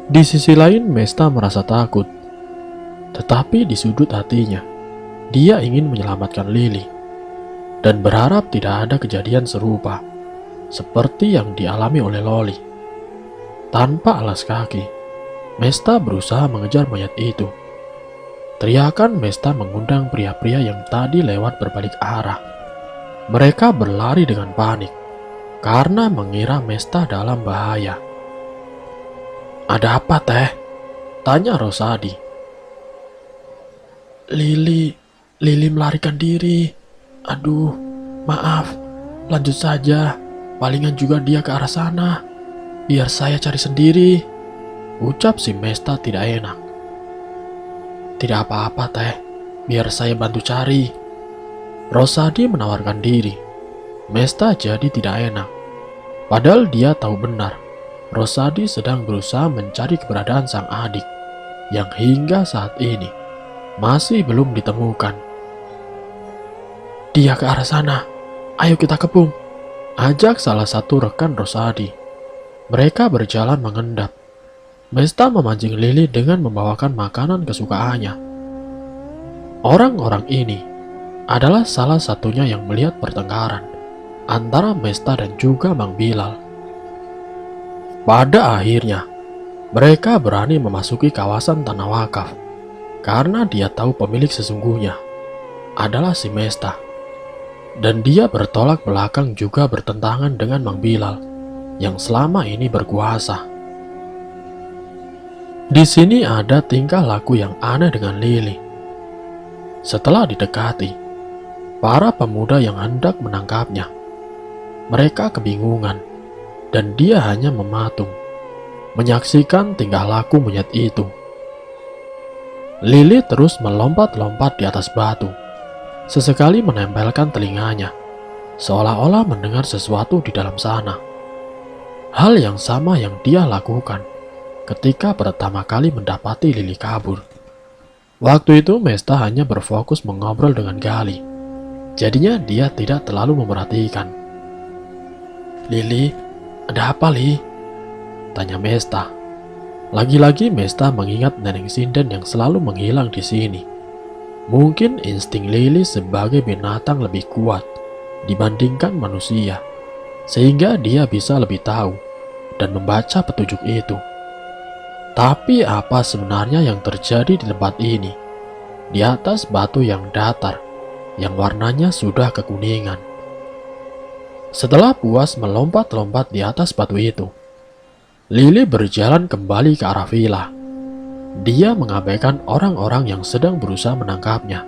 Di sisi lain, Mesta merasa takut. Tetapi di sudut hatinya, dia ingin menyelamatkan Lily dan berharap tidak ada kejadian serupa seperti yang dialami oleh Loli. Tanpa alas kaki, Mesta berusaha mengejar mayat itu. Teriakan Mesta mengundang pria-pria yang tadi lewat berbalik arah. Mereka berlari dengan panik karena mengira Mesta dalam bahaya. "Ada apa, Teh?" tanya Rosadi. Lily melarikan diri. Aduh, maaf. Lanjut saja. Palingan juga dia ke arah sana. Biar saya cari sendiri, ucap si Mesta tidak enak. "Tidak apa-apa, Teh. Biar saya bantu cari." Rosadi menawarkan diri. Mesta jadi tidak enak. Padahal dia tahu benar, Rosadi sedang berusaha mencari keberadaan sang adik yang hingga saat ini masih belum ditemukan. "Dia ke arah sana. Ayo kita kepung," ajak salah satu rekan Rosadi. Mereka berjalan mengendap. Mesta memancing Lily dengan membawakan makanan kesukaannya. Orang-orang ini adalah salah satunya yang melihat pertengkaran antara Mesta dan juga Mang Bilal. Pada akhirnya, mereka berani memasuki kawasan tanah wakaf karena dia tahu pemilik sesungguhnya adalah si Mesta. Dan dia bertolak belakang juga bertentangan dengan Mang Bilal yang selama ini berkuasa. Di sini ada tingkah laku yang aneh dengan Lily. Setelah didekati, para pemuda yang hendak menangkapnya, mereka kebingungan dan dia hanya mematung, menyaksikan tingkah laku monyet itu. Lily terus melompat-lompat di atas batu, sesekali menempelkan telinganya, seolah-olah mendengar sesuatu di dalam sana. Hal yang sama yang dia lakukan ketika pertama kali mendapati Lily kabur. Waktu itu Mesta hanya berfokus mengobrol dengan Gali, jadinya dia tidak terlalu memperhatikan. "Lily, ada apa, Li?" tanya Mesta. Lagi-lagi Mesta mengingat Nenek Sinden yang selalu menghilang di sini. Mungkin insting Lily sebagai binatang lebih kuat dibandingkan manusia, sehingga dia bisa lebih tahu dan membaca petunjuk itu. Tapi apa sebenarnya yang terjadi di tempat ini? Di atas batu yang datar, yang warnanya sudah kekuningan. Setelah puas melompat-lompat di atas batu itu, Lily berjalan kembali ke arah villa. Dia mengabaikan orang-orang yang sedang berusaha menangkapnya,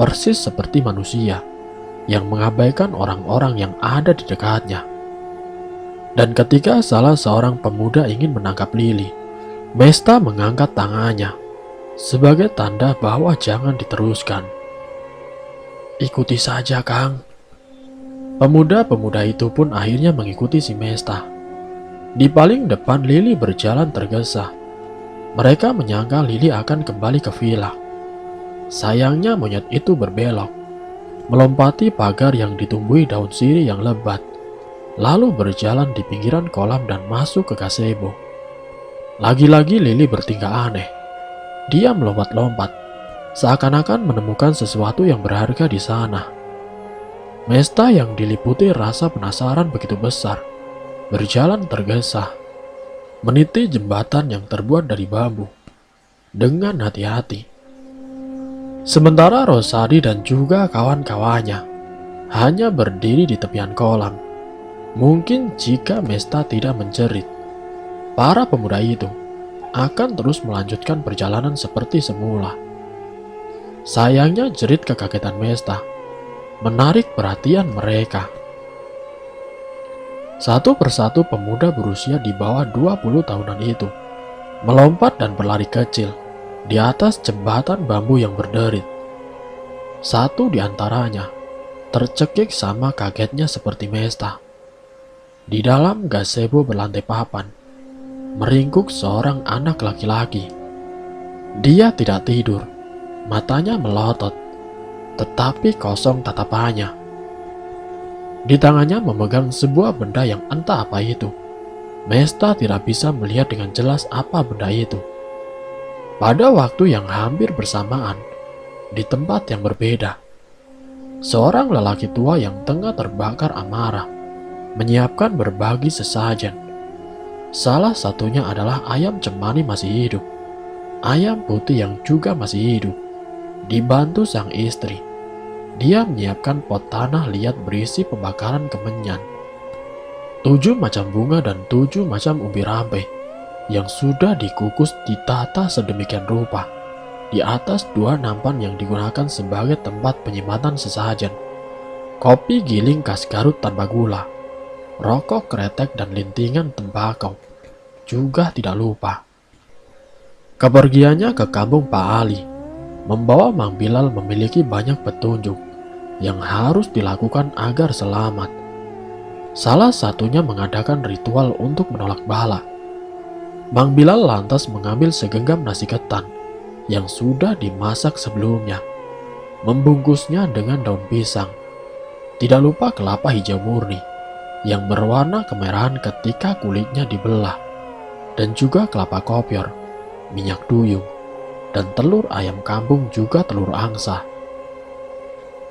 persis seperti manusia yang mengabaikan orang-orang yang ada di dekatnya. Dan ketika salah seorang pemuda ingin menangkap Lily, Mesta mengangkat tangannya sebagai tanda bahwa jangan diteruskan. "Ikuti saja, Kang." Pemuda-pemuda itu pun akhirnya mengikuti si Mesta. Di paling depan Lily berjalan tergesa. Mereka menyangka Lily akan kembali ke villa. Sayangnya monyet itu berbelok, melompati pagar yang ditumbuhi daun sirih yang lebat, lalu berjalan di pinggiran kolam dan masuk ke gazebo. Lagi-lagi Lily bertingkah aneh. Dia melompat-lompat, seakan-akan menemukan sesuatu yang berharga di sana. Mesta yang diliputi rasa penasaran begitu besar, berjalan tergesa, meniti jembatan yang terbuat dari bambu dengan hati-hati. Sementara Rosadi dan juga kawan-kawannya hanya berdiri di tepian kolam. Mungkin jika Mesta tidak menjerit, para pemuda itu akan terus melanjutkan perjalanan seperti semula. Sayangnya jerit kekagetan Mesta menarik perhatian mereka. Satu persatu pemuda berusia di bawah 20 tahunan itu melompat dan berlari kecil di atas jembatan bambu yang berderit. Satu di antaranya tercekik sama kagetnya seperti Mesta. Di dalam gazebo berlantai papan, meringkuk seorang anak laki-laki. Dia tidak tidur, matanya melotot, tetapi kosong tatapannya. Di tangannya memegang sebuah benda yang entah apa itu. Mesta tidak bisa melihat dengan jelas apa benda itu. Pada waktu yang hampir bersamaan, di tempat yang berbeda, seorang lelaki tua yang tengah terbakar amarah menyiapkan berbagi sesajen. Salah satunya adalah ayam cemani masih hidup. Ayam putih yang juga masih hidup. Dibantu sang istri, dia menyiapkan pot tanah liat berisi pembakaran kemenyan. 7 macam bunga dan 7 macam umbi rampai yang sudah dikukus ditata sedemikian rupa di atas 2 nampan yang digunakan sebagai tempat penyimatan sesajen. Kopi giling khas Garut tanpa gula, rokok kretek dan lintingan tembakau juga tidak lupa. Kepergiannya ke kampung Pak Ali membawa Mang Bilal memiliki banyak petunjuk yang harus dilakukan agar selamat. Salah satunya mengadakan ritual untuk menolak bala. Mang Bilal lantas mengambil segenggam nasi ketan yang sudah dimasak sebelumnya, membungkusnya dengan daun pisang. Tidak lupa kelapa hijau murni yang berwarna kemerahan ketika kulitnya dibelah, dan juga kelapa kopior, minyak duyung, dan telur ayam kampung juga telur angsa.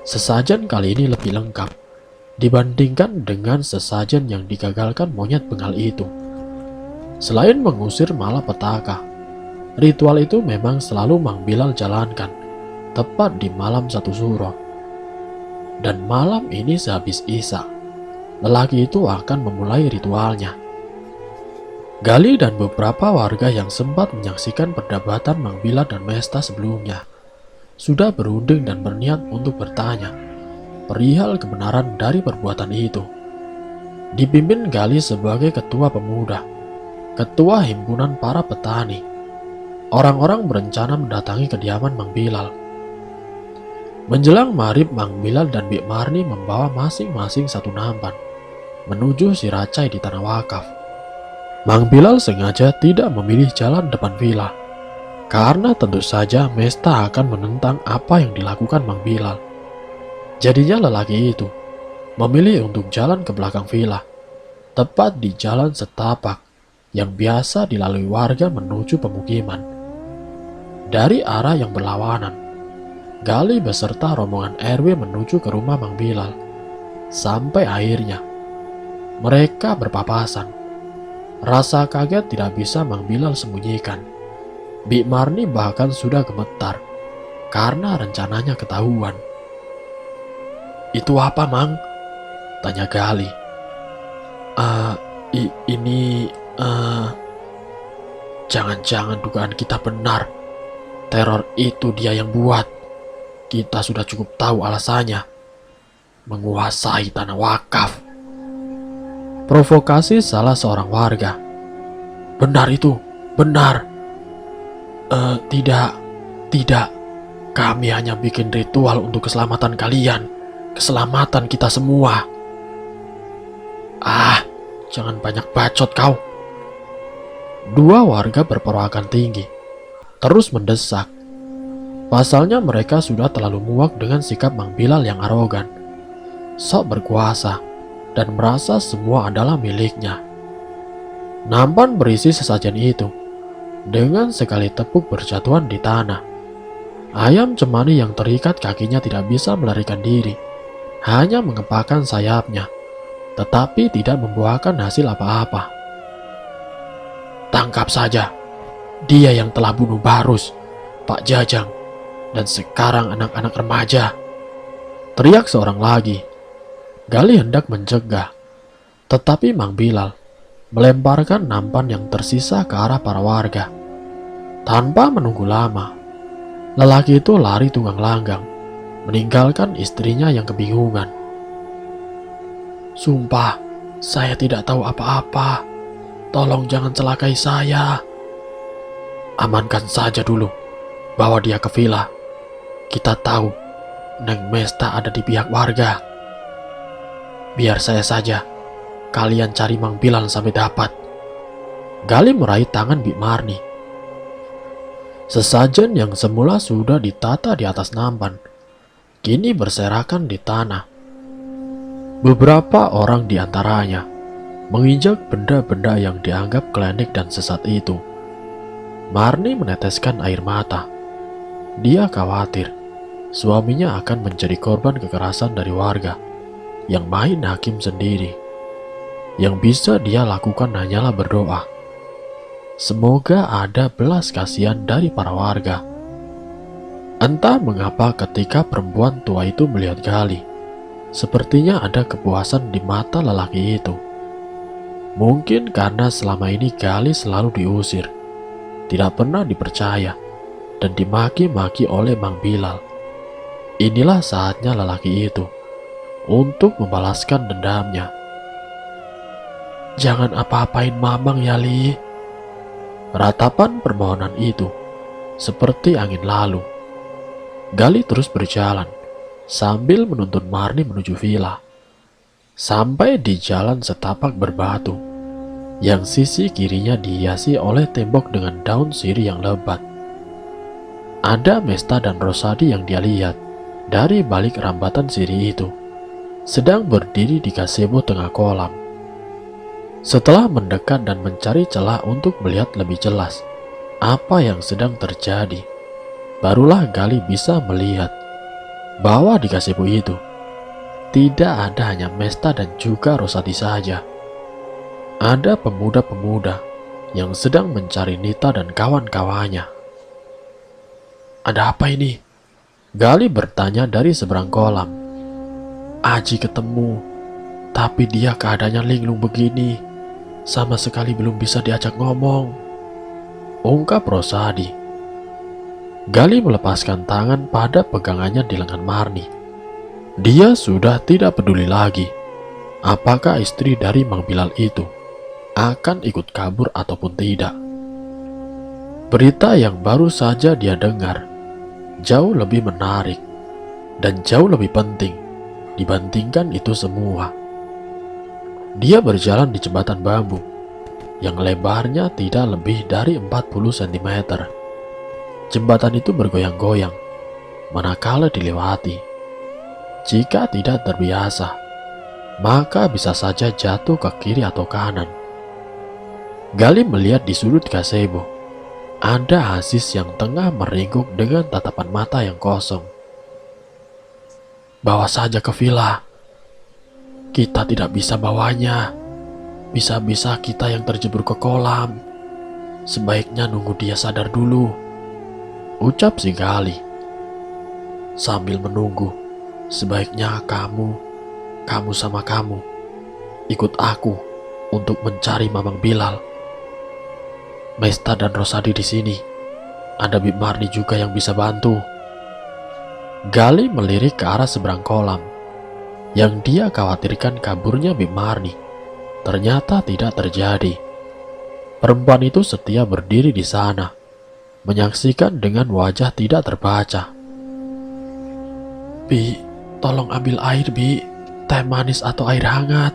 Sesajen kali ini lebih lengkap dibandingkan dengan sesajen yang digagalkan monyet bengal itu. Selain mengusir malapetaka, ritual itu memang selalu Mang Bilal jalankan tepat di malam 1 Suro. Dan malam ini sehabis Isya, lelaki itu akan memulai ritualnya. Gali dan beberapa warga yang sempat menyaksikan perdebatan Mang Bilal dan Mesta sebelumnya sudah berunding dan berniat untuk bertanya perihal kebenaran dari perbuatan itu. Dipimpin Gali sebagai ketua pemuda, ketua himpunan para petani, orang-orang berencana mendatangi kediaman Mang Bilal. Menjelang maghrib, Mang Bilal dan Bik Marni membawa masing-masing 1 nampan menuju Siracai di tanah wakaf. Mang Bilal sengaja tidak memilih jalan depan villa, karena tentu saja Mesta akan menentang apa yang dilakukan Mang Bilal. Jadinya lelaki itu memilih untuk jalan ke belakang villa, tepat di jalan setapak yang biasa dilalui warga menuju pemukiman. Dari arah yang berlawanan, Gali beserta rombongan RW menuju ke rumah Mang Bilal. Sampai akhirnya mereka berpapasan. Rasa kaget tidak bisa Mang Bilal sembunyikan. Bik Marni bahkan sudah gemetar karena rencananya ketahuan. "Itu apa, Mang?" tanya Gali. Ini jangan-jangan dugaan kita benar. Teror itu dia yang buat. Kita sudah cukup tahu alasannya. Menguasai tanah wakaf." Provokasi salah seorang warga. "Benar itu, benar." Tidak. Kami hanya bikin ritual untuk keselamatan kalian, keselamatan kita semua." Jangan banyak bacot kau." 2 warga berperawakan tinggi terus mendesak. Pasalnya mereka sudah terlalu muak dengan sikap Mang Bilal yang arogan, sok berkuasa, dan merasa semua adalah miliknya. Nampan berisi sesajen itu dengan sekali tepuk berjatuhan di tanah. Ayam cemani yang terikat kakinya tidak bisa melarikan diri, hanya mengepakkan sayapnya, tetapi tidak membuahkan hasil apa-apa. "Tangkap saja dia yang telah bunuh Barus, Pak Jajang, dan sekarang anak-anak remaja," teriak seorang lagi. Gali hendak mencegah, tetapi Mang Bilal melemparkan nampan yang tersisa ke arah para warga. Tanpa menunggu lama, lelaki itu lari tunggang langgang, meninggalkan istrinya yang kebingungan. "Sumpah, saya tidak tahu apa-apa. Tolong jangan celakai saya." "Amankan saja dulu, bawa dia ke villa. Kita tahu Neng Mesta ada di pihak warga. Biar saya saja, kalian cari Mang Bilal sampai dapat." Gali meraih tangan Bik Marni. Sesajen yang semula sudah ditata di atas nampan kini berserakan di tanah. Beberapa orang di antaranya menginjak benda-benda yang dianggap klinik dan sesat itu. Marni meneteskan air mata. Dia khawatir suaminya akan menjadi korban kekerasan dari warga yang main hakim sendiri. Yang bisa dia lakukan hanyalah berdoa. Semoga ada belas kasihan dari para warga. Entah mengapa ketika perempuan tua itu melihat Gali, sepertinya ada kepuasan di mata lelaki itu. Mungkin karena selama ini Gali selalu diusir, tidak pernah dipercaya, dan dimaki-maki oleh Mang Bilal. Inilah saatnya lelaki itu untuk membalaskan dendamnya. Jangan apa-apain Mamang ya, Li. Ratapan permohonan itu seperti angin lalu. Gali terus berjalan sambil menuntun Marni menuju villa. Sampai di jalan setapak berbatu yang sisi kirinya dihiasi oleh tembok dengan daun sirih yang lebat. Ada Mesta dan Rosadi yang dia lihat dari balik rambatan sirih itu, sedang berdiri di gazebo tengah kolam. Setelah mendekat dan mencari celah untuk melihat lebih jelas apa yang sedang terjadi, barulah Gali bisa melihat bahwa di gazebo itu tidak ada hanya Mesta dan juga Rosadi saja. Ada pemuda-pemuda yang sedang mencari Nita dan kawan-kawannya. Ada apa ini? Gali bertanya dari seberang kolam. Aji ketemu, tapi dia keadaannya linglung begini, sama sekali belum bisa diajak ngomong, ungkap Rosadi. Gali melepaskan tangan pada pegangannya di lengan Marni. Dia sudah tidak peduli lagi apakah istri dari Mang Bilal itu akan ikut kabur ataupun tidak. Berita yang baru saja dia dengar jauh lebih menarik dan jauh lebih penting dibandingkan itu semua. Dia berjalan di jembatan bambu yang lebarnya tidak lebih dari 40 cm. Jembatan itu bergoyang-goyang manakala dilewati. Jika tidak terbiasa, maka bisa saja jatuh ke kiri atau kanan. Gali melihat di sudut gazebo ada Aziz yang tengah meringkuk dengan tatapan mata yang kosong. Bawa saja ke villa. Kita tidak bisa bawanya. Bisa-bisa kita yang terjebur ke kolam. Sebaiknya nunggu dia sadar dulu, ucap si Gali. Sambil menunggu, sebaiknya kamu sama kamu ikut aku untuk mencari Mamang Bilal. Mesta dan Rosadi di sini. Ada Bib Marni juga yang bisa bantu. Gali melirik ke arah seberang kolam. Yang dia khawatirkan kaburnya Bib Marni ternyata tidak terjadi. Perempuan itu setia berdiri di sana, menyaksikan dengan wajah tidak terbaca. Bi, tolong ambil air, Bi. Teh manis atau air hangat,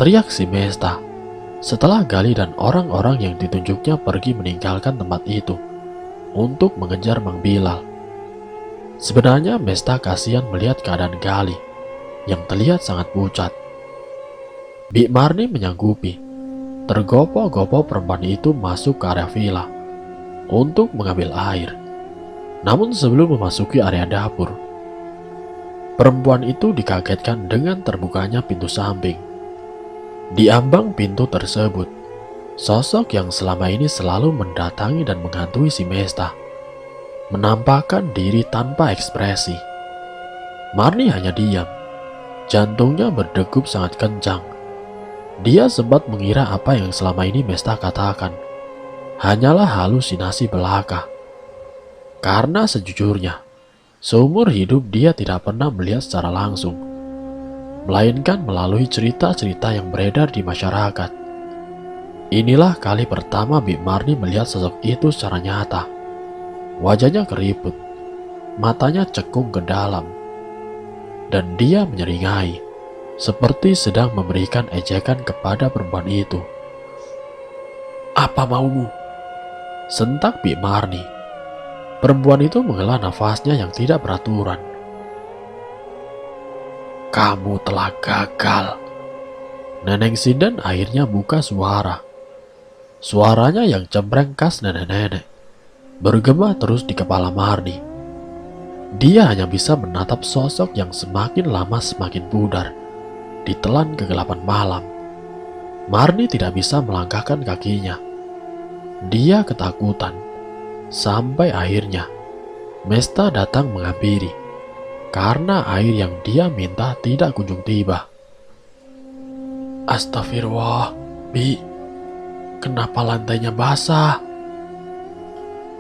teriak si Mesta. Setelah Gali dan orang-orang yang ditunjuknya pergi meninggalkan tempat itu untuk mengejar Mang Bilal. Sebenarnya Mesta kasihan melihat keadaan Gali yang terlihat sangat pucat. Bik Marni menyanggupi. Tergopoh-gopoh perempuan itu masuk ke area villa untuk mengambil air. Namun sebelum memasuki area dapur, perempuan itu dikagetkan dengan terbukanya pintu samping. Di ambang pintu tersebut, sosok yang selama ini selalu mendatangi dan menghantui si Mesta menampakkan diri tanpa ekspresi. Marni hanya diam. Jantungnya berdegup sangat kencang. Dia sempat mengira apa yang selama ini Mesta katakan hanyalah halusinasi belaka. Karena sejujurnya, seumur hidup dia tidak pernah melihat secara langsung, melainkan melalui cerita-cerita yang beredar di masyarakat. Inilah kali pertama Bik Marni melihat sosok itu secara nyata. Wajahnya keriput, matanya cekung ke dalam, dan dia menyeringai, seperti sedang memberikan ejekan kepada perempuan itu. Apa maumu? Sentak Bik Marni. Perempuan itu menghela nafasnya yang tidak beraturan. Kamu telah gagal. Neneng Sinden akhirnya buka suara. Suaranya yang cempreng khas nenek-nenek bergema terus di kepala Marni. Dia hanya bisa menatap sosok yang semakin lama semakin pudar ditelan kegelapan malam. Marni tidak bisa melangkahkan kakinya. Dia ketakutan. Sampai akhirnya Mesta datang menghampiri karena air yang dia minta tidak kunjung tiba. Astagfirullah, Bi, kenapa lantainya basah?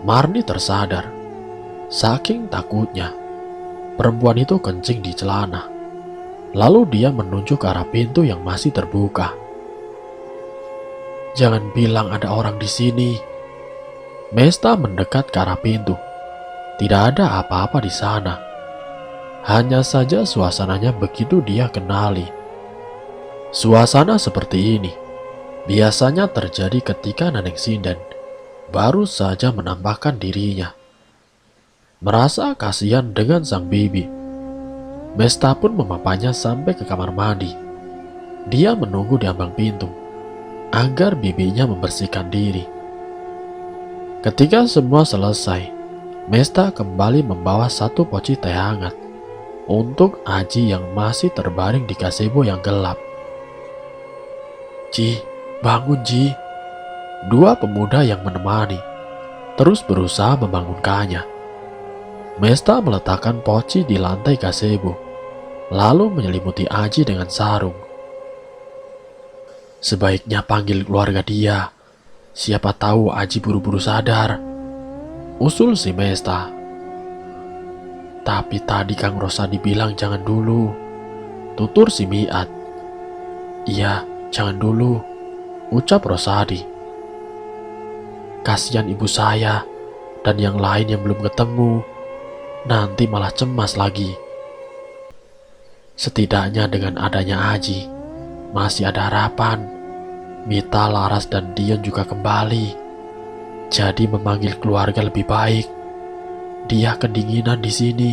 Marni tersadar. Saking takutnya, perempuan itu kencing di celana. Lalu dia menunjuk ke arah pintu yang masih terbuka. Jangan bilang ada orang di sini. Mesta mendekat ke arah pintu. Tidak ada apa-apa di sana. Hanya saja suasananya begitu dia kenali. Suasana seperti ini biasanya terjadi ketika Neneng Sinden baru saja menampakkan dirinya. Merasa kasihan dengan sang bibi, Mesta pun memapanya sampai ke kamar mandi. Dia menunggu di ambang pintu agar bibinya membersihkan diri. Ketika semua selesai, Mesta kembali membawa satu poci teh hangat untuk Aji yang masih terbaring di gazebo yang gelap. Ji, bangun Ji. Dua pemuda yang menemani terus berusaha membangunkannya. Mesta meletakkan poci di lantai gazebo, lalu menyelimuti Aji dengan sarung. Sebaiknya panggil keluarga dia. Siapa tahu Aji buru-buru sadar, usul si Mesta. Tapi tadi Kang Rosadi bilang jangan dulu, tutur si Miat. Iya, jangan dulu, ucap Rosadi. Kasihan ibu saya dan yang lain yang belum ketemu, nanti malah cemas lagi. Setidaknya dengan adanya Aji, masih ada harapan. Mita, Laras, dan Dion juga kembali. Jadi memanggil keluarga lebih baik. Dia kedinginan di sini.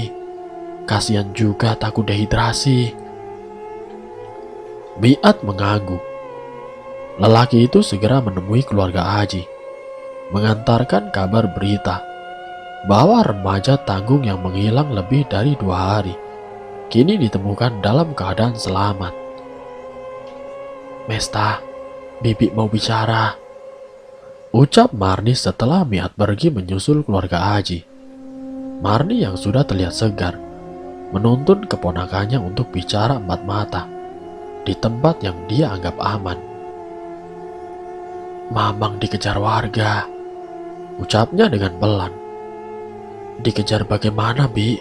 Kasihan juga takut dehidrasi. Miat mengangguk. Lelaki itu segera menemui keluarga Aji, mengantarkan kabar berita bahwa remaja tanggung yang menghilang lebih dari 2 hari kini ditemukan dalam keadaan selamat. Mesta, Bibi mau bicara, ucap Marni setelah Miat pergi menyusul keluarga Aji. Marni yang sudah terlihat segar menuntun keponakannya untuk bicara empat mata di tempat yang dia anggap aman. Mamang dikejar warga, ucapnya dengan pelan. Dikejar bagaimana, Bi?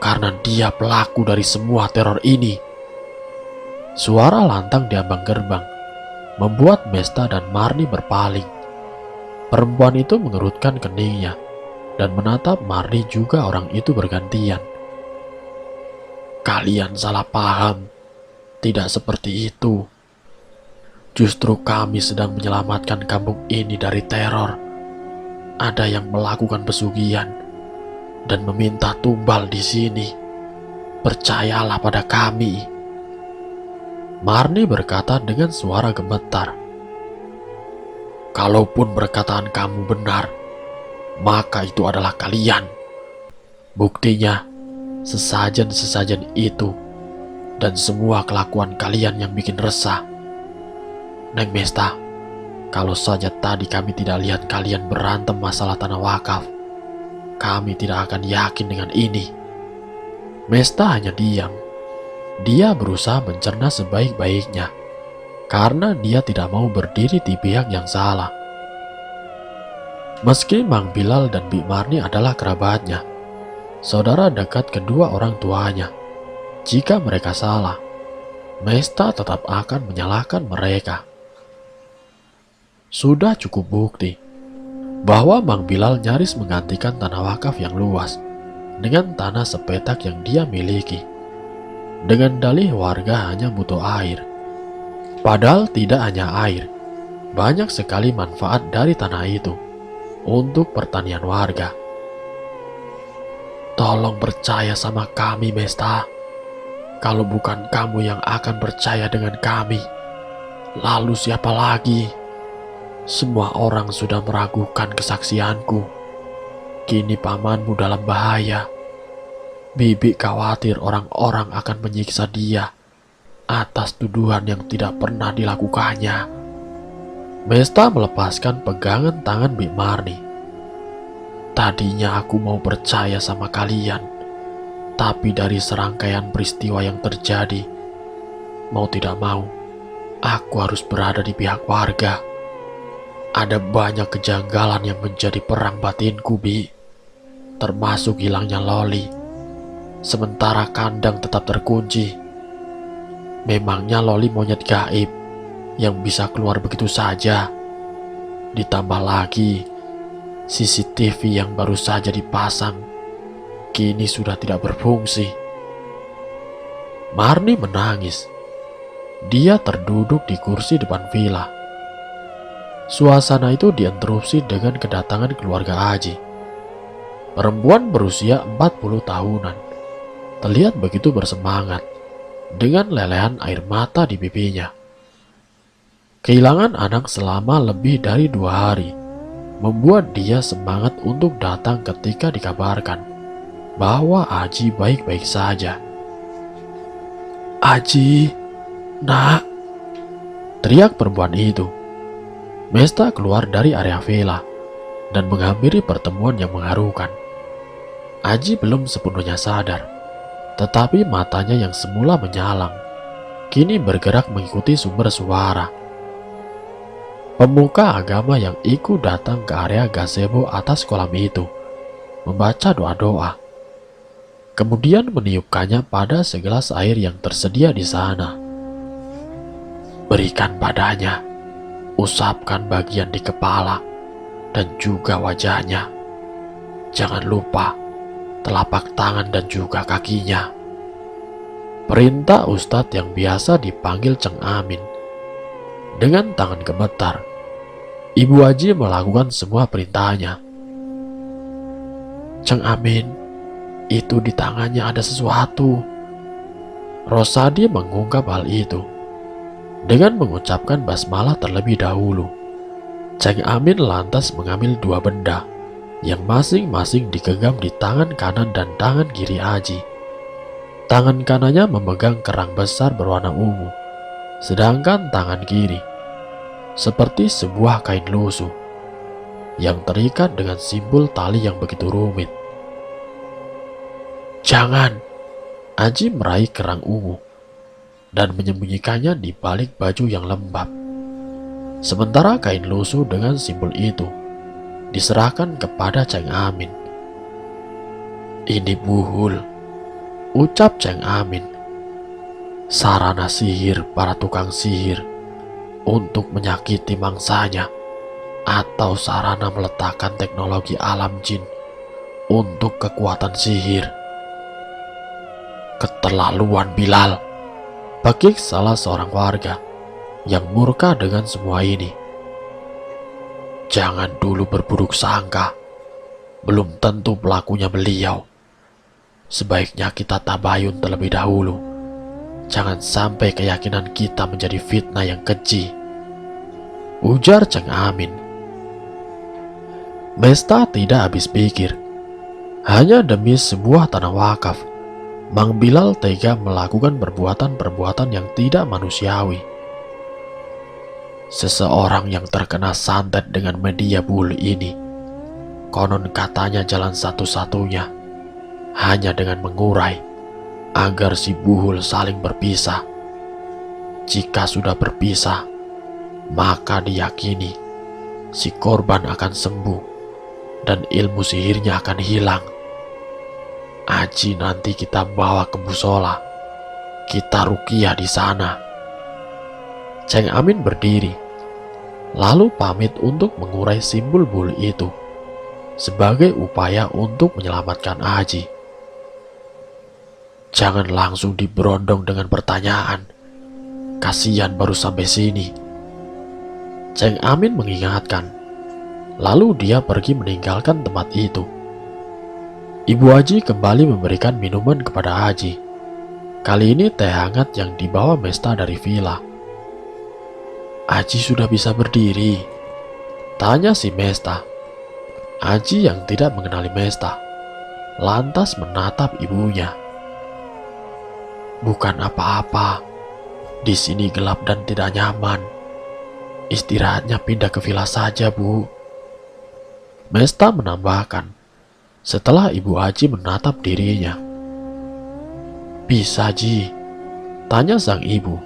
Karena dia pelaku dari semua teror ini. Suara lantang di ambang gerbang membuat Mesta dan Marni berpaling. Perempuan itu mengerutkan keningnya dan menatap Marni juga orang itu bergantian. Kalian salah paham, tidak seperti itu. Justru kami sedang menyelamatkan kampung ini dari teror. Ada yang melakukan pesugihan dan meminta tumbal di sini. Percayalah pada kami. Marni berkata dengan suara gemetar. Kalaupun perkataan kamu benar, maka itu adalah kalian. Buktinya, sesajen-sesajen itu dan semua kelakuan kalian yang bikin resah. Neng Mesta, kalau saja tadi kami tidak lihat kalian berantem masalah tanah wakaf, kami tidak akan yakin dengan ini. Mesta hanya diam. Dia berusaha mencerna sebaik-baiknya, karena dia tidak mau berdiri di pihak yang salah. Meski Mang Bilal dan Bi Marni adalah kerabatnya, saudara dekat kedua orang tuanya, jika mereka salah, Mesta tetap akan menyalahkan mereka. Sudah cukup bukti bahwa Mang Bilal nyaris menggantikan tanah wakaf yang luas dengan tanah sepetak yang dia miliki, dengan dalih warga hanya butuh air. Padahal tidak hanya air, banyak sekali manfaat dari tanah itu untuk pertanian warga. Tolong percaya sama kami, Mesta. Kalau bukan kamu yang akan percaya dengan kami, lalu siapa lagi? Semua orang sudah meragukan kesaksianku. Kini pamanmu dalam bahaya. Bibi khawatir orang-orang akan menyiksa dia atas tuduhan yang tidak pernah dilakukannya. Mesta melepaskan pegangan tangan Bik Marni. Tadinya aku mau percaya sama kalian, tapi dari serangkaian peristiwa yang terjadi, mau tidak mau, aku harus berada di pihak warga. Ada banyak kejanggalan yang menjadi perang batinku, Bi. Termasuk hilangnya Loli. Sementara kandang tetap terkunci. Memangnya Loli monyet gaib yang bisa keluar begitu saja? Ditambah lagi, CCTV yang baru saja dipasang kini sudah tidak berfungsi. Marni menangis. Dia terduduk di kursi depan villa. Suasana itu diinterupsi dengan kedatangan keluarga Aji. Perempuan berusia 40 tahunan terlihat begitu bersemangat dengan lelehan air mata di pipinya. Kehilangan anak selama lebih dari 2 hari membuat dia semangat untuk datang ketika dikabarkan bahwa Aji baik-baik saja. "Aji, nak!" teriak perempuan itu. Mesta keluar dari area villa dan menghampiri pertemuan yang mengharukan. Aji belum sepenuhnya sadar, tetapi matanya yang semula menyalang kini bergerak mengikuti sumber suara. Pemuka agama yang ikut datang ke area gazebo atas kolam itu membaca doa-doa, kemudian meniupkannya pada segelas air yang tersedia di sana. "Berikan padanya, usapkan bagian di kepala dan juga wajahnya. Jangan lupa telapak tangan dan juga kakinya," perintah Ustadz yang biasa dipanggil Ceng Amin. Dengan tangan gemetar, Ibu Haji melakukan semua perintahnya. "Ceng Amin, itu di tangannya ada sesuatu." Rosadi mengungkap hal itu dengan mengucapkan basmalah terlebih dahulu. Ceng Amin lantas mengambil 2 benda yang masing-masing digenggam di tangan kanan dan tangan kiri Aji. Tangan kanannya memegang kerang besar berwarna ungu, sedangkan tangan kiri seperti sebuah kain lusuh yang terikat dengan simbol tali yang begitu rumit. "Jangan!" Aji meraih kerang ungu dan menyembunyikannya di balik baju yang lembab. Sementara kain lusuh dengan simbol itu diserahkan kepada Ceng Amin. "Ini buhul," ucap Ceng Amin. "Sarana sihir para tukang sihir untuk menyakiti mangsanya, atau sarana meletakkan teknologi alam jin untuk kekuatan sihir." "Keterlaluan, Bilal," pakik salah seorang warga yang murka dengan semua ini. "Jangan dulu berburuk sangka, belum tentu pelakunya beliau. Sebaiknya kita tabayun terlebih dahulu. Jangan sampai keyakinan kita menjadi fitnah yang keji," ujar Ceng Amin. Mesta tidak habis pikir. Hanya demi sebuah tanah wakaf, Mang Bilal tega melakukan perbuatan-perbuatan yang tidak manusiawi. Seseorang yang terkena santet dengan media bulu ini, konon katanya jalan satu-satunya hanya dengan mengurai agar si buhul saling berpisah. Jika sudah berpisah, maka diyakini si korban akan sembuh dan ilmu sihirnya akan hilang. Aji nanti kita bawa ke musola, kita ruqyah di sana. Ceng Amin berdiri, lalu pamit untuk mengurai simbol bulu itu sebagai upaya untuk menyelamatkan Aji. "Jangan langsung diberondong dengan pertanyaan. Kasihan baru sampai sini," Ceng Amin mengingatkan. Lalu dia pergi meninggalkan tempat itu. Ibu Haji kembali memberikan minuman kepada Haji. Kali ini teh hangat yang dibawa Mesta dari villa. "Aji sudah bisa berdiri?" tanya si Mesta. Aji yang tidak mengenali Mesta lantas menatap ibunya. "Bukan apa-apa. Di sini gelap dan tidak nyaman. Istirahatnya pindah ke villa saja, Bu." Mesta menambahkan setelah Ibu Aji menatap dirinya. "Bisa, Ji?" tanya sang ibu.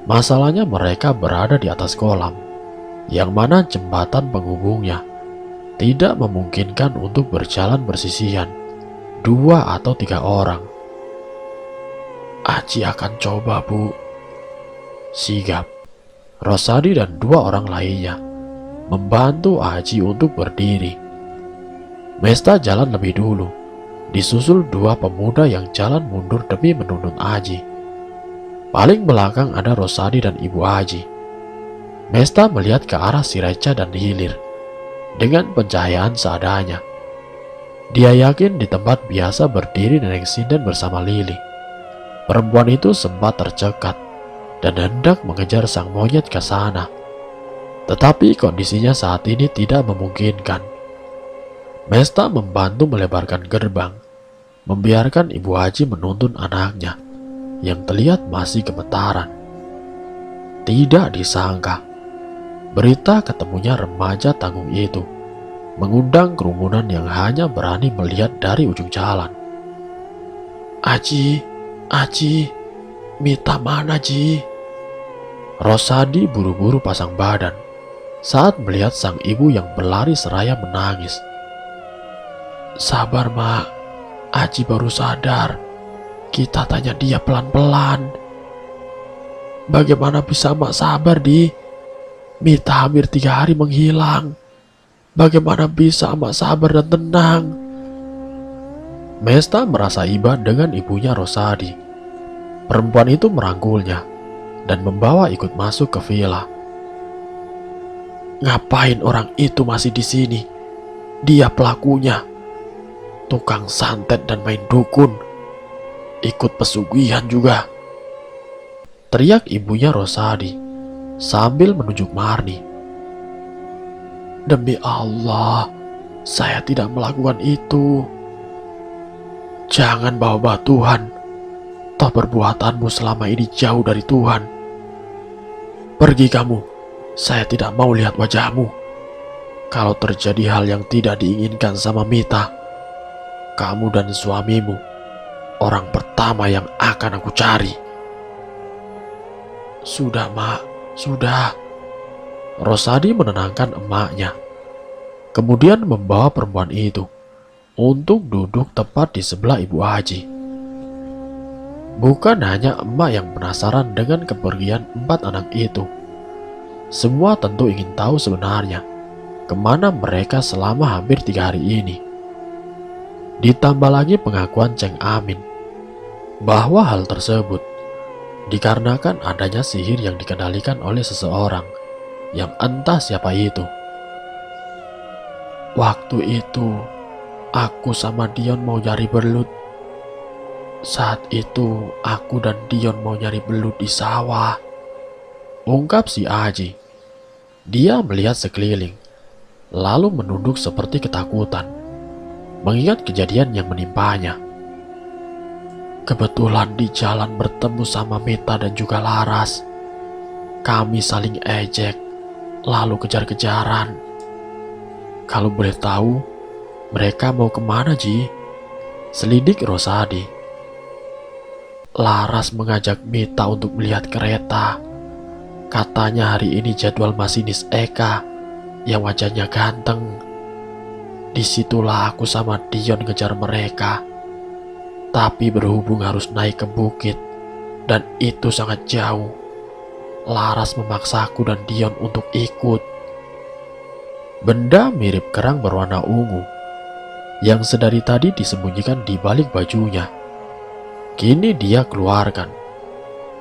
Masalahnya mereka berada di atas kolam, yang mana jembatan penghubungnya tidak memungkinkan untuk berjalan bersisian 2 atau 3 orang. "Aji akan coba, Bu," sigap Rosadi dan 2 orang lainnya membantu Aji untuk berdiri. Mesta jalan lebih dulu, disusul 2 pemuda yang jalan mundur demi menuntun Aji. Paling belakang ada Rosadi dan Ibu Aji. Mesta melihat ke arah si Reca dan Hilir dengan pencahayaan seadanya. Dia yakin di tempat biasa berdiri Nenek Sinden bersama Lili. Perempuan itu sempat tercekat dan hendak mengejar sang monyet ke sana. Tetapi kondisinya saat ini tidak memungkinkan. Mesta membantu melebarkan gerbang, membiarkan Ibu Aji menuntun anaknya yang terlihat masih gemetaran. Tidak disangka, berita ketemunya remaja tanggung itu mengundang kerumunan yang hanya berani melihat dari ujung jalan. "Aji, Aji, Mita mana, Ji?" Rosadi buru-buru pasang badan saat melihat sang ibu yang berlari seraya menangis. "Sabar, Mak. Aji baru sadar. Kita tanya dia pelan-pelan." "Bagaimana bisa Mak sabar, Di? Mita hampir 3 hari menghilang. Bagaimana bisa Mak sabar dan tenang?" Mesta merasa iba dengan ibunya Rosadi. Perempuan itu merangkulnya dan membawa ikut masuk ke villa. "Ngapain orang itu masih di sini? Dia pelakunya. Tukang santet dan main dukun. Ikut pesugihan juga," teriak ibunya Rosadi sambil menunjuk Marni. "Demi Allah, saya tidak melakukan itu." "Jangan bawa-bawa Tuhan. Toh perbuatanmu selama ini jauh dari Tuhan. Pergi kamu. Saya tidak mau lihat wajahmu. Kalau terjadi hal yang tidak diinginkan sama Mita, kamu dan suamimu orang pertama yang akan aku cari." "Sudah, Mak, sudah." Rosadi menenangkan emaknya, kemudian membawa perempuan itu untuk duduk tepat di sebelah Ibu Aji. Bukan hanya emak yang penasaran dengan kepergian 4 anak itu. Semua tentu ingin tahu sebenarnya kemana mereka selama hampir 3 hari ini. Ditambah lagi pengakuan Ceng Amin bahwa hal tersebut dikarenakan adanya sihir yang dikendalikan oleh seseorang yang entah siapa itu. "Waktu itu aku sama Dion mau nyari belut. Saat itu aku dan Dion mau nyari belut di sawah," ungkap si Aji. Dia melihat sekeliling, lalu menunduk seperti ketakutan, mengingat kejadian yang menimpanya. "Kebetulan di jalan bertemu sama Mita dan juga Laras. Kami saling ejek, lalu kejar-kejaran. Kalau boleh tahu, mereka mau kemana, Ji?" selidik Rosadi. "Laras mengajak Mita untuk melihat kereta. Katanya hari ini jadwal masinis Eka yang wajahnya ganteng. Disitulah aku sama Dion ngejar mereka. Tapi berhubung harus naik ke bukit dan itu sangat jauh, Laras memaksaku dan Dion untuk ikut." Benda mirip kerang berwarna ungu yang sedari tadi disembunyikan di balik bajunya, kini dia keluarkan.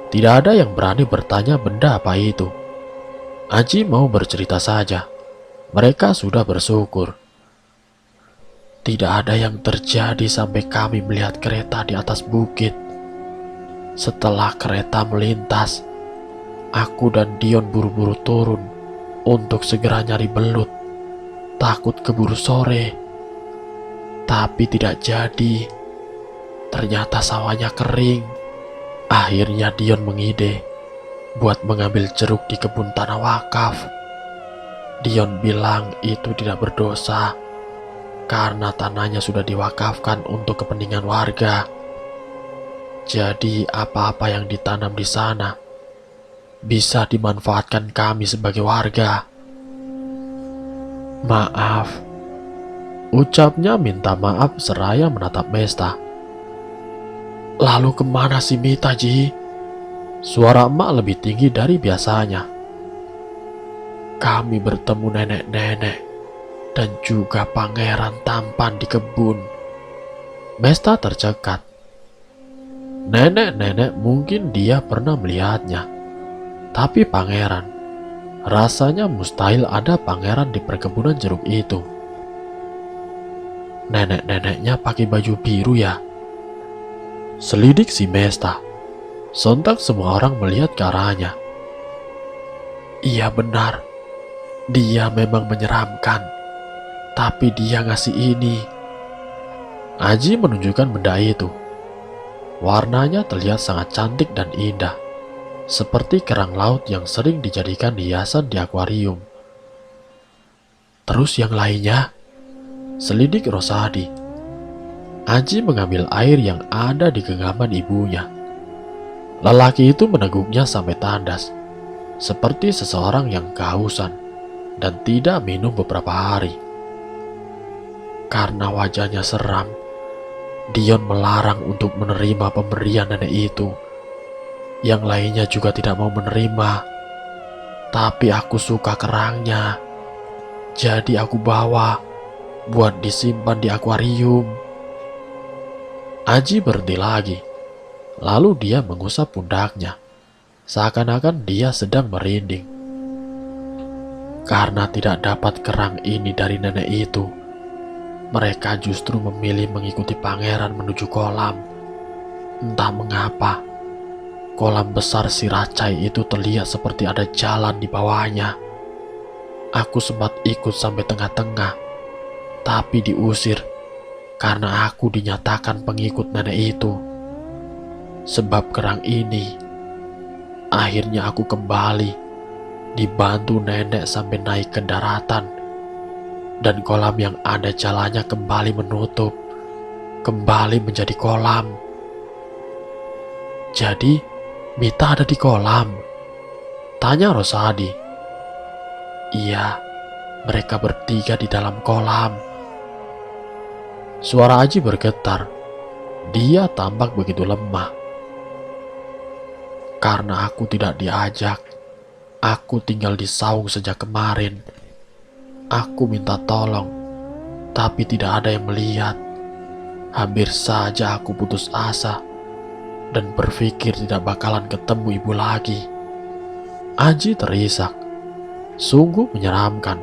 Tidak ada yang berani bertanya benda apa itu. Aji mau bercerita saja. Mereka sudah bersyukur. "Tidak ada yang terjadi sampai kami melihat kereta di atas bukit. Setelah kereta melintas, aku dan Dion buru-buru turun untuk segera nyari belut, takut keburu sore. Tapi tidak jadi. Ternyata sawahnya kering. Akhirnya Dion mengide buat mengambil jeruk di kebun tanah wakaf. Dion bilang itu tidak berdosa karena tanahnya sudah diwakafkan untuk kepentingan warga. Jadi apa-apa yang ditanam di sana bisa dimanfaatkan kami sebagai warga. Maaf, ucapnya minta maaf seraya menatap Mesta. Lalu kemana si Mita, Ji? Suara emak lebih tinggi dari biasanya. Kami bertemu nenek-nenek dan juga pangeran tampan di kebun. Mesta tercekat. Nenek-nenek mungkin dia pernah melihatnya. Tapi pangeran, rasanya mustahil ada pangeran di perkebunan jeruk itu. Nenek-neneknya pakai baju biru ya? Selidik si Mesta. Sontak semua orang melihat ke arahnya. Iya benar, dia memang menyeramkan. Tapi dia ngasih ini. Aji menunjukkan benda itu. Warnanya terlihat sangat cantik dan indah, seperti kerang laut yang sering dijadikan hiasan di akuarium. Terus yang lainnya? Selidik Rosadi. Aji mengambil air yang ada di genggaman ibunya. Lelaki itu meneguknya sampai tandas, seperti seseorang yang kehausan dan tidak minum beberapa hari. Karena wajahnya seram, Dion melarang untuk menerima pemberian nenek itu. Yang lainnya juga tidak mau menerima. Tapi aku suka kerangnya. Jadi aku bawa buat disimpan di akuarium. Aji berhenti lagi. Lalu dia mengusap pundaknya, seakan-akan dia sedang merinding. Karena tidak dapat kerang ini dari nenek itu, mereka justru memilih mengikuti pangeran menuju kolam. Entah mengapa, kolam besar si Racai itu terlihat seperti ada jalan di bawahnya. Aku sempat ikut sampai tengah-tengah, tapi diusir karena aku dinyatakan pengikut nenek itu. Sebab kerang ini, akhirnya aku kembali, dibantu nenek sampai naik ke daratan. Dan kolam yang ada jalannya kembali menutup, kembali menjadi kolam. Jadi, Mita ada di kolam? Tanya Rosadi. Iya, mereka bertiga di dalam kolam. Suara Aji bergetar. Dia tampak begitu lemah. Karena aku tidak diajak, aku tinggal di saung sejak kemarin. Aku minta tolong, tapi tidak ada yang melihat. Hampir saja aku putus asa dan berpikir tidak bakalan ketemu ibu lagi. Aji terisak. Sungguh menyeramkan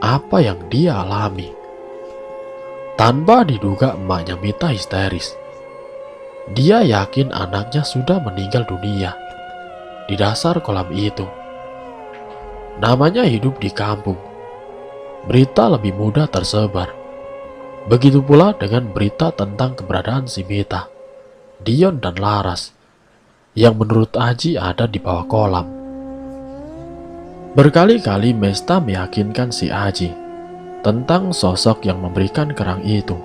apa yang dia alami. Tanpa diduga emaknya Mita histeris. Dia yakin anaknya sudah meninggal dunia di dasar kolam itu. Namanya hidup di kampung. Berita lebih mudah tersebar. Begitu pula dengan berita tentang keberadaan si Mita, Dion dan Laras, yang menurut Aji ada di bawah kolam. Berkali-kali Mesta meyakinkan si Aji tentang sosok yang memberikan kerang itu.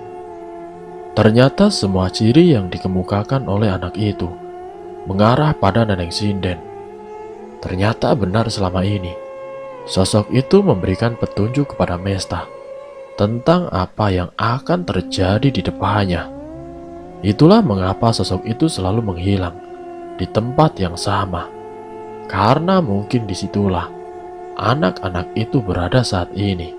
Ternyata semua ciri yang dikemukakan oleh anak itu mengarah pada Nenek Sinden. Ternyata benar selama ini. Sosok itu memberikan petunjuk kepada Mesta tentang apa yang akan terjadi di depannya. Itulah mengapa sosok itu selalu menghilang di tempat yang sama. Karena mungkin disitulah anak-anak itu berada saat ini.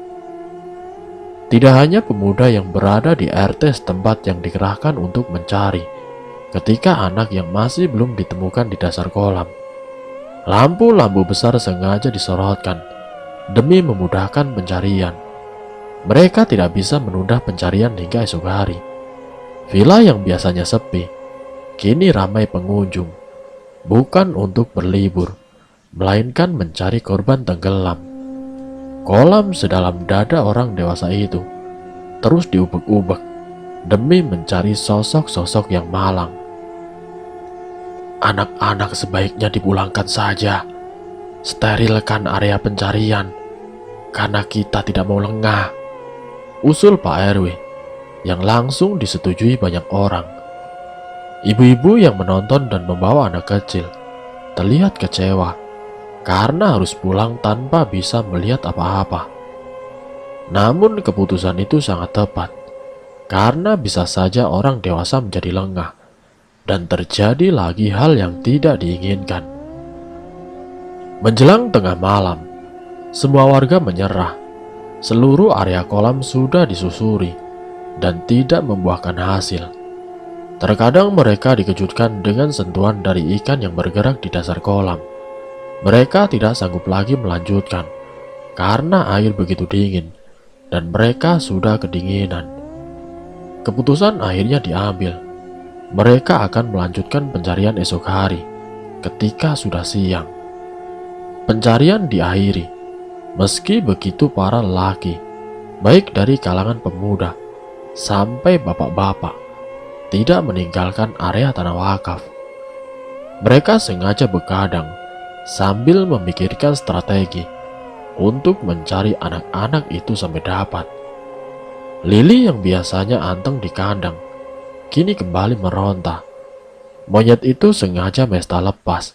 Tidak hanya pemuda yang berada di RT setempat yang dikerahkan untuk mencari ketika anak yang masih belum ditemukan di dasar kolam. Lampu-lampu besar sengaja disorotkan demi memudahkan pencarian. Mereka tidak bisa menunda pencarian hingga esok hari. Villa yang biasanya sepi kini ramai pengunjung, bukan untuk berlibur, melainkan mencari korban tenggelam. Kolam sedalam dada orang dewasa itu terus diubek-ubek demi mencari sosok-sosok yang malang. Anak-anak sebaiknya dipulangkan saja. Sterilkan area pencarian, karena kita tidak mau lengah, usul Pak RW, yang langsung disetujui banyak orang. Ibu-ibu yang menonton dan membawa anak kecil terlihat kecewa karena harus pulang tanpa bisa melihat apa-apa. Namun keputusan itu sangat tepat, karena bisa saja orang dewasa menjadi lengah dan terjadi lagi hal yang tidak diinginkan. Menjelang tengah malam, semua warga menyerah. Seluruh area kolam sudah disusuri dan tidak membuahkan hasil. Terkadang mereka dikejutkan dengan sentuhan dari ikan yang bergerak di dasar kolam. Mereka tidak sanggup lagi melanjutkan karena air begitu dingin dan mereka sudah kedinginan. Keputusan akhirnya diambil. Mereka akan melanjutkan pencarian esok hari ketika sudah siang. Pencarian diakhiri. Meski begitu, para lelaki, baik dari kalangan pemuda sampai bapak-bapak, tidak meninggalkan area tanah wakaf. Mereka sengaja begadang sambil memikirkan strategi untuk mencari anak-anak itu sampai dapat. Lili yang biasanya anteng di kandang kini kembali meronta. Monyet itu sengaja Mesta lepas.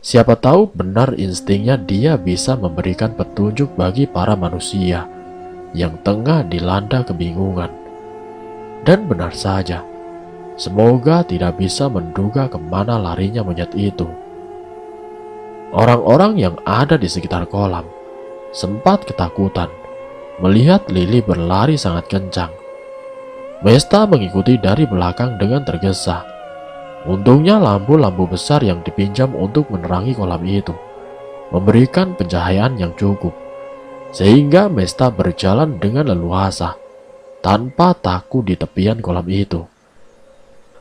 Siapa tahu benar instingnya dia bisa memberikan petunjuk bagi para manusia yang tengah dilanda kebingungan. Dan benar saja, semoga tidak bisa menduga kemana larinya monyet itu. Orang-orang yang ada di sekitar kolam sempat ketakutan melihat Lili berlari sangat kencang. Mesta mengikuti dari belakang dengan tergesa. Untungnya lampu-lampu besar yang dipinjam untuk menerangi kolam itu memberikan pencahayaan yang cukup, sehingga Mesta berjalan dengan leluasa tanpa takut di tepian kolam itu.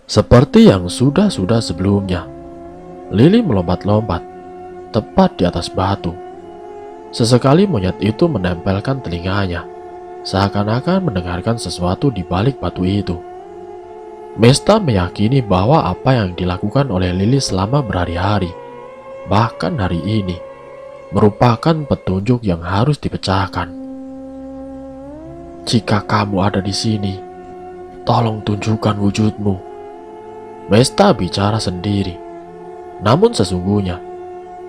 Seperti yang sudah-sudah sebelumnya, Lili melompat-lompat tepat di atas batu. Sesekali monyet itu menempelkan telinganya, seakan-akan mendengarkan sesuatu di balik batu itu. Mesta meyakini bahwa apa yang dilakukan oleh Lili selama berhari-hari, bahkan hari ini, merupakan petunjuk yang harus dipecahkan. Jika kamu ada di sini, tolong tunjukkan wujudmu. Mesta bicara sendiri, namun sesungguhnya,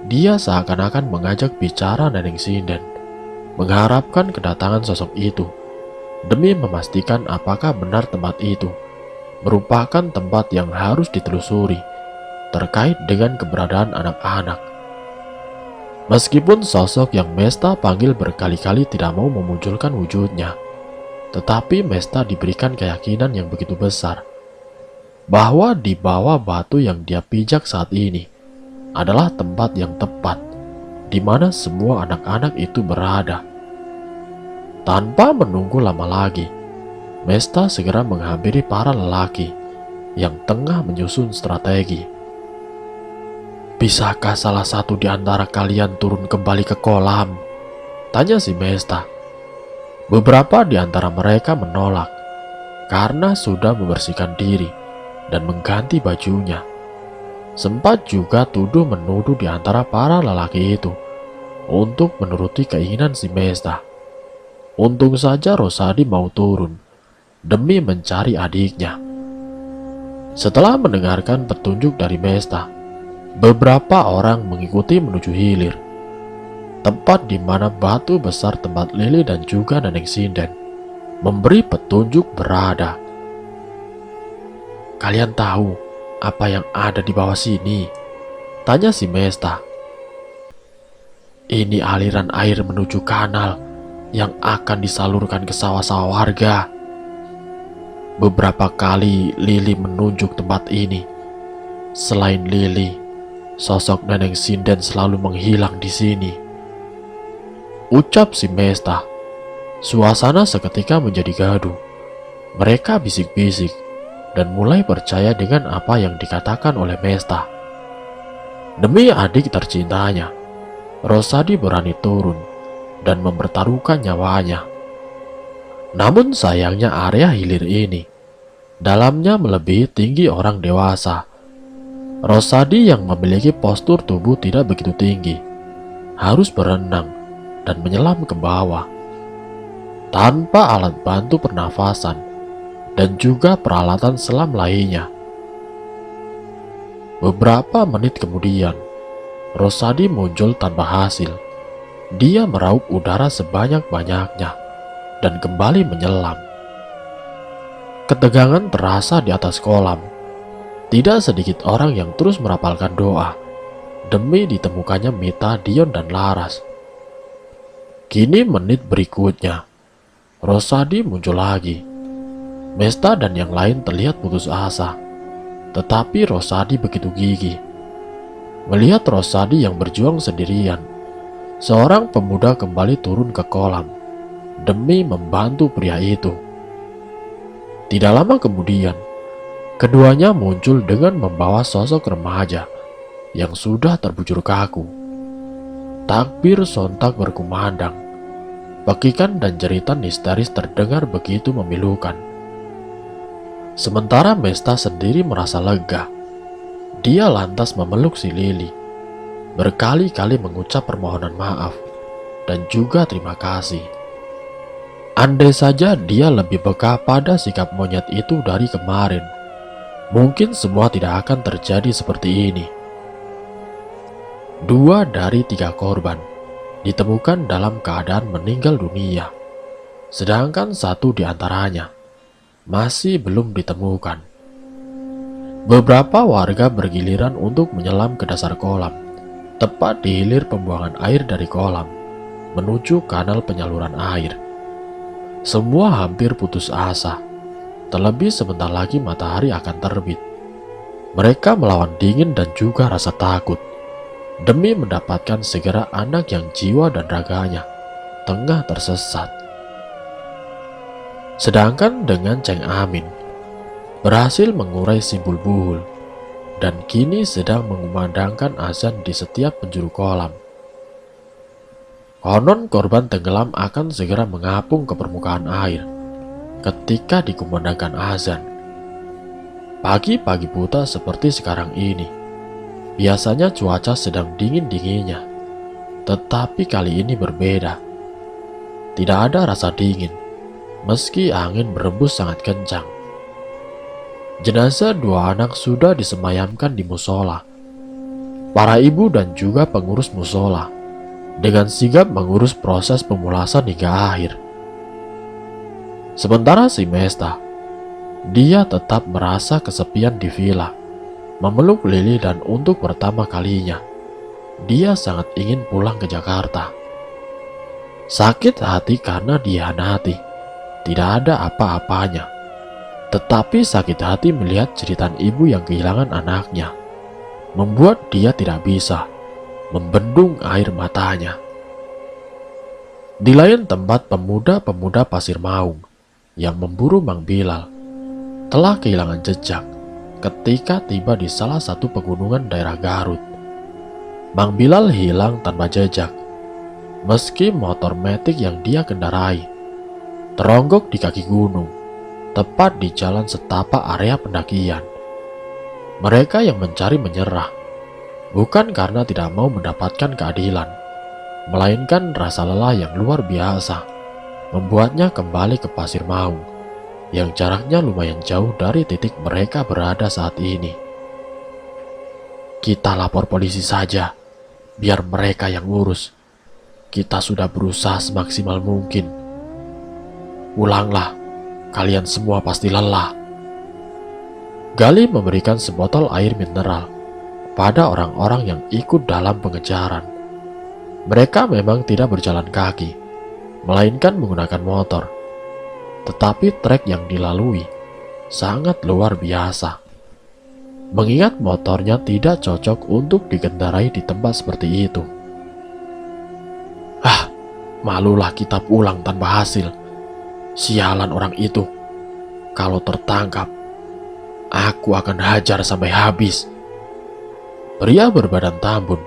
dia seakan-akan mengajak bicara Neneng Sinden, mengharapkan kedatangan sosok itu, demi memastikan apakah benar tempat itu merupakan tempat yang harus ditelusuri terkait dengan keberadaan anak-anak. Meskipun sosok yang Mesta panggil berkali-kali tidak mau memunculkan wujudnya, tetapi Mesta diberikan keyakinan yang begitu besar bahwa di bawah batu yang dia pijak saat ini adalah tempat yang tepat di mana semua anak-anak itu berada. Tanpa menunggu lama lagi, Mesta segera menghampiri para lelaki yang tengah menyusun strategi. Bisakah salah satu di antara kalian turun kembali ke kolam? Tanya si Mesta. Beberapa di antara mereka menolak karena sudah membersihkan diri dan mengganti bajunya. Sempat juga tuduh-menuduh di antara para lelaki itu untuk menuruti keinginan si Mesta. Untung saja Rosadi mau turun demi mencari adiknya. Setelah mendengarkan petunjuk dari Mesta, beberapa orang mengikuti menuju hilir, tempat di mana batu besar tempat Lili dan juga Neneng Sinden memberi petunjuk berada. Kalian tahu apa yang ada di bawah sini? Tanya si Mesta. Ini aliran air menuju kanal yang akan disalurkan ke sawah-sawah warga. Beberapa kali Lili menunjuk tempat ini. Selain Lili, sosok Neneng Sinden selalu menghilang di sini. Ucap si Mesta. Suasana seketika menjadi gaduh. Mereka bisik-bisik dan mulai percaya dengan apa yang dikatakan oleh Mesta. Demi adik tercintanya, Rosadi berani turun dan mempertaruhkan nyawanya. Namun sayangnya area hilir ini, dalamnya melebihi tinggi orang dewasa. Rosadi yang memiliki postur tubuh tidak begitu tinggi, harus berenang dan menyelam ke bawah. Tanpa alat bantu pernafasan dan juga peralatan selam lainnya. Beberapa menit kemudian, Rosadi muncul tanpa hasil. Dia meraup udara sebanyak-banyaknya dan kembali menyelam. Ketegangan terasa di atas kolam. Tidak sedikit orang yang terus merapalkan doa demi ditemukannya Mita, Dion, dan Laras. Kini menit berikutnya, Rosadi muncul lagi. Mesta dan yang lain terlihat putus asa. Tetapi Rosadi begitu gigih. Melihat Rosadi yang berjuang sendirian, seorang pemuda kembali turun ke kolam demi membantu pria itu. Tidak lama kemudian, keduanya muncul dengan membawa sosok remaja yang sudah terbujur kaku. Takbir sontak berkumandang. Pekikan dan jeritan histeris terdengar begitu memilukan. Sementara Mesta sendiri merasa lega. Dia lantas memeluk si Lili, berkali-kali mengucap permohonan maaf dan juga terima kasih. Andai saja dia lebih peka pada sikap monyet itu dari kemarin, mungkin semua tidak akan terjadi seperti ini. 2 dari 3 korban ditemukan dalam keadaan meninggal dunia, sedangkan 1 di antaranya masih belum ditemukan. Beberapa warga bergiliran untuk menyelam ke dasar kolam, tepat di hilir pembuangan air dari kolam, menuju kanal penyaluran air. Semua hampir putus asa, terlebih sebentar lagi matahari akan terbit. Mereka melawan dingin dan juga rasa takut, demi mendapatkan segera anak yang jiwa dan raganya tengah tersesat. Sedangkan dengan Ceng Amin, berhasil mengurai Simpul Buhul dan kini sedang mengumandangkan azan di setiap penjuru kolam. Konon korban tenggelam akan segera mengapung ke permukaan air ketika dikumandangkan azan. Pagi-pagi buta seperti sekarang ini, biasanya cuaca sedang dingin-dinginnya, tetapi kali ini berbeda. Tidak ada rasa dingin, meski angin berembus sangat kencang. Jenazah 2 anak sudah disemayamkan di musola. Para ibu dan juga pengurus musola dengan sigap mengurus proses pemulasan hingga akhir. Sementara si Mesta, dia tetap merasa kesepian di villa, memeluk Lili, dan untuk pertama kalinya, dia sangat ingin pulang ke Jakarta. Sakit hati karena dihianati, tidak ada apa-apanya. Tetapi sakit hati melihat jeritan ibu yang kehilangan anaknya, membuat dia tidak bisa membendung air matanya. Di lain tempat, pemuda-pemuda Pasir Maung yang memburu Mang Bilal telah kehilangan jejak ketika tiba di salah satu pegunungan daerah Garut. Mang Bilal hilang tanpa jejak, meski motor metik yang dia kendarai teronggok di kaki gunung, tepat di jalan setapak area pendakian. Mereka yang mencari menyerah, bukan karena tidak mau mendapatkan keadilan, melainkan rasa lelah yang luar biasa membuatnya kembali ke Pasir Maung yang jaraknya lumayan jauh dari titik mereka berada saat ini. Kita lapor polisi saja, biar mereka yang ngurus. Kita sudah berusaha semaksimal mungkin. Pulanglah, kalian semua pasti lelah. Gali memberikan sebotol air mineral pada orang-orang yang ikut dalam pengejaran. Mereka memang tidak berjalan kaki, melainkan menggunakan motor. Tetapi trek yang dilalui sangat luar biasa, mengingat motornya tidak cocok untuk dikendarai di tempat seperti itu. Malulah kita pulang tanpa hasil. Sialan orang itu, kalau tertangkap, Aku akan hajar sampai habis. Pria berbadan tambun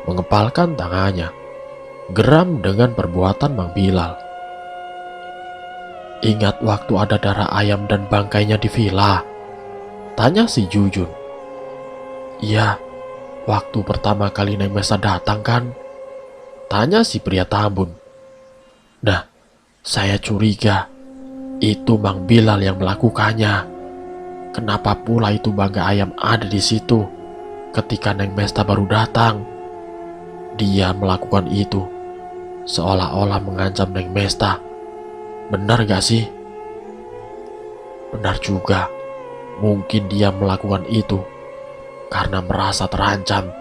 mengepalkan tangannya, geram dengan perbuatan Mang Bilal. Ingat waktu ada darah ayam dan bangkainya di villa? Tanya si Jujun. Iya, waktu pertama kali Neng Mesa datang kan? Tanya si pria tambun. Nah, saya curiga itu Mang Bilal yang melakukannya. Kenapa pula itu bangkai ayam ada di situ ketika Neng Mesta baru datang? Dia melakukan itu seolah-olah mengancam Neng Mesta. Benar gak sih? Benar juga. Mungkin dia melakukan itu karena merasa terancam.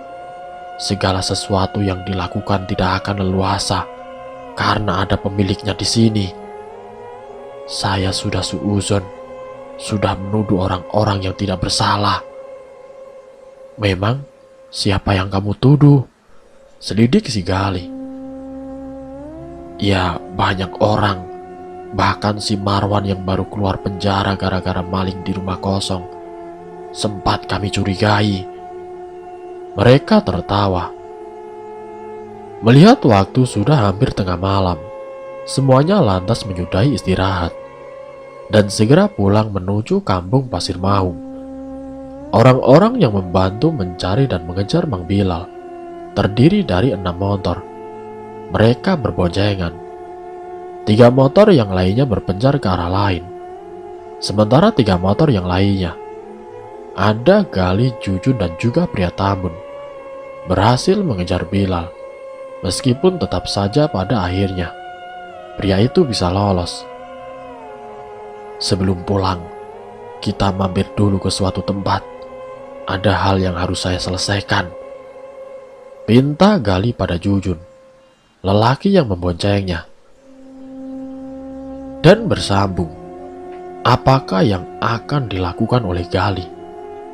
Segala sesuatu yang dilakukan tidak akan leluasa karena ada pemiliknya di sini. Saya sudah suuzon, sudah menuduh orang-orang yang tidak bersalah. Memang siapa yang kamu tuduh? Selidik si Gali. Ya, banyak orang. Bahkan si Marwan yang baru keluar penjara gara-gara maling di rumah kosong. Sempat kami curigai. Mereka tertawa. Melihat waktu sudah hampir tengah malam, semuanya lantas menyudahi istirahat dan segera pulang menuju kampung Pasir Maung. Orang-orang yang membantu mencari dan mengejar Mang Bilal terdiri dari 6 motor. Mereka berboncengan. 3 motor yang lainnya berpencar ke arah lain. Sementara 3 motor yang lainnya, ada Gali, Jujun dan juga pria tambun, berhasil mengejar Bilal. Meskipun tetap saja pada akhirnya pria itu bisa lolos. Sebelum pulang, kita mampir dulu ke suatu tempat. Ada hal yang harus saya selesaikan. Pinta Gali pada Jujun, lelaki yang memboncengnya. Dan bersambung, apakah yang akan dilakukan oleh Gali?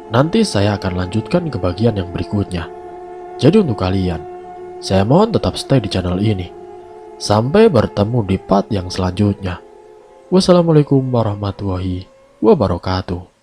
Nanti saya akan lanjutkan ke bagian yang berikutnya. Jadi untuk kalian, saya mohon tetap stay di channel ini. Sampai bertemu di part yang selanjutnya. Wassalamualaikum warahmatullahi wabarakatuh.